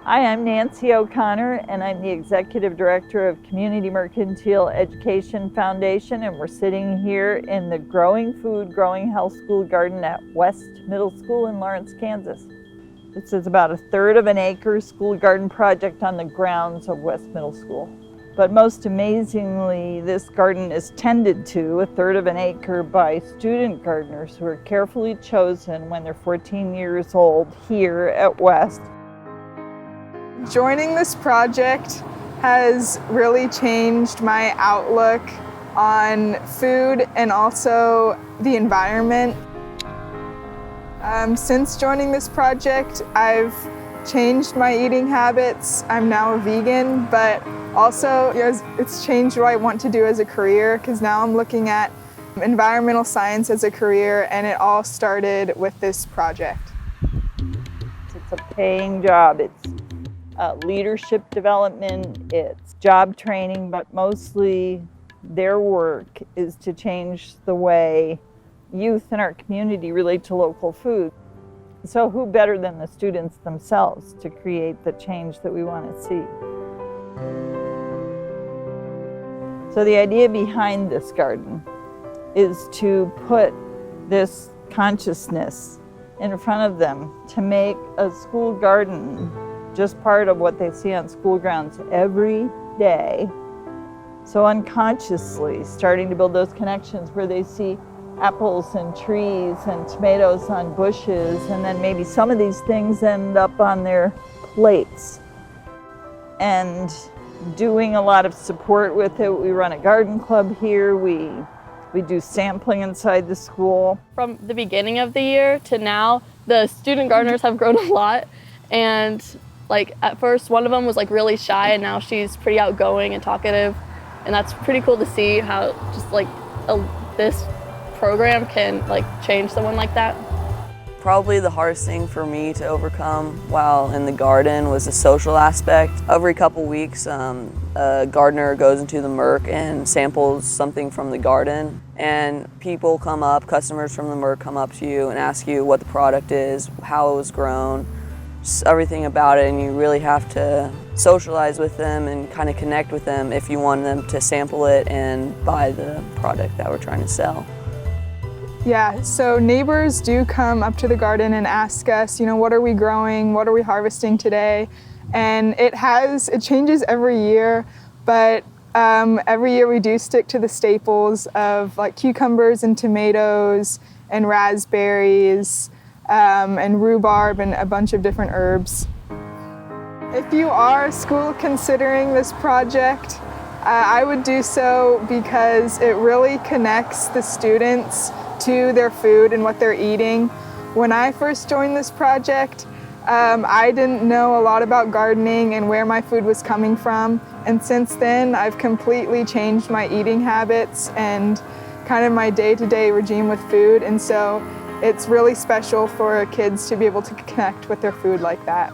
Hi, I'm Nancy O'Connor, and I'm the Executive Director of Community Mercantile Education Foundation, and we're sitting here in the Growing Food, Growing Health School Garden at West Middle School in Lawrence, Kansas. This is about 1/3 of an acre school garden project on the grounds of West Middle School. But most amazingly, this garden is tended to, 1/3 of an acre, by student gardeners who are carefully chosen when they're 14 years old here at West. Joining this project has really changed my outlook on food and also the environment. Since joining this project, I've changed my eating habits. I'm now a vegan, but also it's changed what I want to do as a career, because now I'm looking at environmental science as a career, and it all started with this project. It's a paying job. It's leadership development, it's job training, but mostly their work is to change the way youth in our community relate to local food. So who better than the students themselves to create the change that we want to see? So the idea behind this garden is to put this consciousness in front of them, to make a school garden just part of what they see on school grounds every day. So unconsciously starting to build those connections where they see apples and trees and tomatoes on bushes, and then maybe some of these things end up on their plates. And doing a lot of support with it. We run a garden club here. We do sampling inside the school. From the beginning of the year to now, the student gardeners have grown a lot, and at first one of them was really shy, and now she's pretty outgoing and talkative, and that's pretty cool to see how just this program can change someone like that. Probably the hardest thing for me to overcome while in the garden was the social aspect. Every couple weeks, a gardener goes into the Merc and samples something from the garden, and people come up, customers from the Merc come up to you and ask you what the product is, how it was grown, just everything about it, and you really have to socialize with them and kind of connect with them if you want them to sample it and buy the product that we're trying to sell. Yeah, so neighbors do come up to the garden and ask us, what are we growing, what are we harvesting today? And it changes every year, but every year we do stick to the staples of cucumbers and tomatoes and raspberries and rhubarb and a bunch of different herbs. If you are a school considering this project, I would do so because it really connects the students to their food and what they're eating. When I first joined this project, I didn't know a lot about gardening and where my food was coming from, and since then I've completely changed my eating habits and kind of my day-to-day regime with food, and so it's really special for kids to be able to connect with their food like that.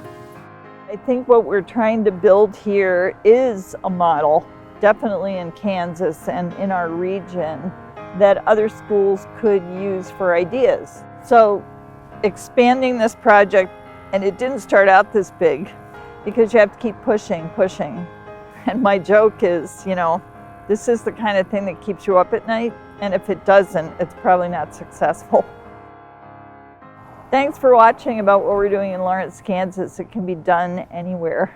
I think what we're trying to build here is a model, definitely in Kansas and in our region, that other schools could use for ideas. So expanding this project, and it didn't start out this big because you have to keep pushing. And my joke is, this is the kind of thing that keeps you up at night, and if it doesn't, it's probably not successful. Thanks for watching about what we're doing in Lawrence, Kansas. It can be done anywhere.